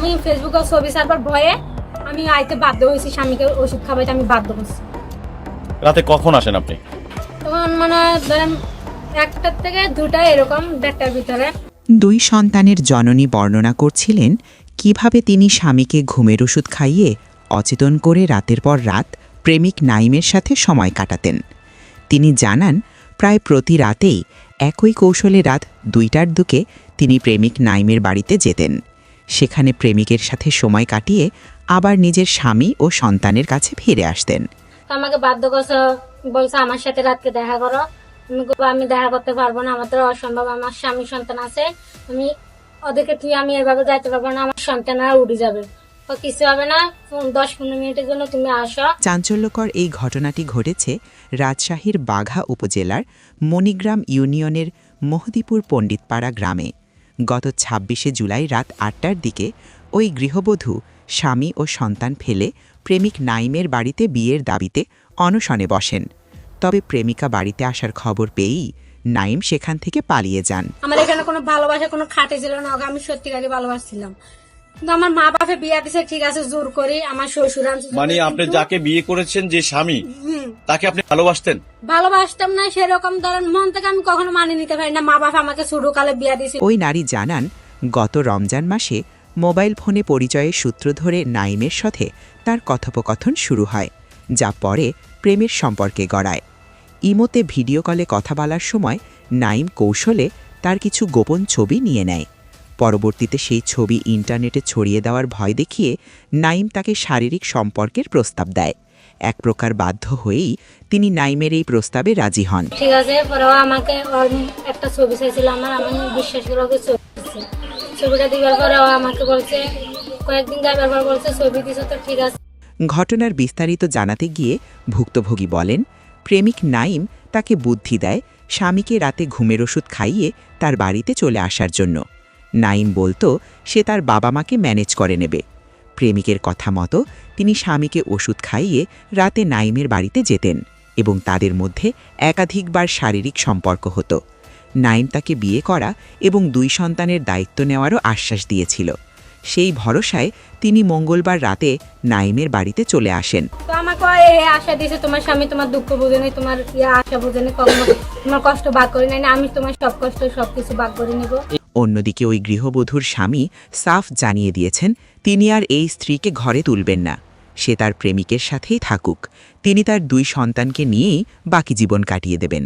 আমি ফেসবুকে ছবি ছাড়বার ভয়ে আমি আইতে বাধ্য হয়েছি, স্বামীকে ওষুধ খাওয়াইতে আমি বাধ্য করছি। রাতে কখন আসেন আপনি? তখন মানে ধরেন 1টা থেকে 2টা এরকম, 1:30টার ভিতরে। দুই সন্তানের জননী বর্ণনা করছিলেন কিভাবে তিনি স্বামীকে ঘুমের ওষুধ খাইয়ে অচেতন করে রাতের পর রাত প্রেমিক নাইমের সাথে সময় কাটাতেন। তিনি জানান, প্রায় প্রতি রাতেই একই কৌশলে রাত 2টার দিকে তিনি প্রেমিক নাইমের বাড়িতে যেতেন। সেখানে প্রেমিকের সাথে সময় কাটিয়ে আবার নিজের স্বামী ও সন্তানের কাছে ফিরে আসতেন। আমাকে বাধ্য করছে, বলছে আমার সাথে রাতকে দেখা করো। আমি দেখা করতে পারবো না, আমার তো অসম্ভব, আমার স্বামী সন্তান আছে, আমি ওদেরকে তুই আমি এভাবে যাইতে পারবো না, আমার সন্তানরা উড়ে যাবে, তো কিছু হবে না, 10-15 মিনিটের জন্য তুমি আসো। চাঞ্চল্যকর এই ঘটনাটি ঘটেছে রাজশাহীর বাঘা উপজেলার মণিগ্রাম ইউনিয়নের মহদীপুর পণ্ডিতপাড়া গ্রামে। গত 26শে জুলাই রাত 8টার দিকে ওই গৃহবধূ স্বামী ও সন্তান ফেলে প্রেমিক নাইমের বাড়িতে বিয়ের দাবিতে অনশনে বসেন। তবে প্রেমিকা বাড়িতে আসার খবর পেয়েই নাইম সেখান থেকে পালিয়ে যান। আমার এখানে কোনো ভালোবাসা কোনো খাটে ছিল না, ওকে আমি সত্যিকারই ভালোবাসছিলাম। কিন্তু আমার মা বাপে বিয়ে দিছে, ঠিক আছে, জোর করে আমার শ্বশুর আনছে। মানে আপনি যাকে বিয়ে করেছেন, যে স্বামী, তাকে আপনি ভালোবাসতেন? ভালোবাসতাম না সেরকম, ধরেন মন থেকে আমি কখনো মানিয়ে নিতে পারি না। মা বাবা আমাকে ছোটকালে বিয়ে দিয়েছে। ওই নারী জানান, গত রমজান মাসে মোবাইল ফোনে পরিচয়ের সূত্র ধরে নাইমের সাথে তার কথোপকথন শুরু হয়, যা পরে প্রেমের সম্পর্কে গড়ায়। ইমোতে ভিডিও কলে কথা বলার সময় নাইম কৌশলে তার কিছু গোপন ছবি নিয়ে নেয়। পরবর্তীতে সেই ছবি ইন্টারনেটে ছড়িয়ে দেওয়ার ভয় দেখিয়ে নাইম তাকে শারীরিক সম্পর্কের প্রস্তাব দেয়। এক প্রকার বাধ্য হয়েই তিনি নাইমের এই প্রস্তাবে রাজি হন। ঠিক আছে, পরেও আমাকে একটা ছবি চাইছিল আমার, আমি বিশ্বাস করে ওকে ছবি দিচ্ছি। ছবিটা দিবার পরে ও আমাকে বলছে, কয়েকদিন যাবার পর বলছে ছবি দিছো তো ঠিক আছে। ঘটনার বিস্তারিত জানাতে গিয়ে ভুক্তভোগী বলেন, প্রেমিক নাইম তাকে বুদ্ধি দেয় স্বামীকে রাতে ঘুমের ওষুধ খাইয়ে তার বাড়িতে চলে আসার জন্য। নাইম বলতো সে তার বাবা মাকে ম্যানেজ করে নেবে। প্রেমিকের কথা মতো তিনি স্বামীকে ওষুধ খাইয়ে রাতে নাইমের বাড়িতে যেতেন এবং তাদের মধ্যে একাধিকবার শারীরিক সম্পর্ক হতো। নাইম তাকে বিয়ে করা এবং 2 সন্তানের দায়িত্ব নেওয়ারও আশ্বাস দিয়েছিল। সেই ভরসায় তিনি মঙ্গলবার রাতে নাইমের বাড়িতে চলে আসেন। তো আমাকে আশা দিয়েছে, তোমার স্বামী তোমার দুঃখ বোঝে নাই, তোমার আশা বোঝে নাই, কখনো তোমার কষ্ট ভাগ করে নাই, আমি তোমার সব কষ্ট সবকিছু ভাগ করে নিব। অন্যদিকে ওই গৃহবধূর স্বামী সাফ জানিয়ে দিয়েছেন তিনি আর এই স্ত্রীকে ঘরে তুলবেন না, সে তার প্রেমিকের সাথেই থাকুক, তিনি তার 2 সন্তানকে নিয়েই বাকি জীবন কাটিয়ে দেবেন।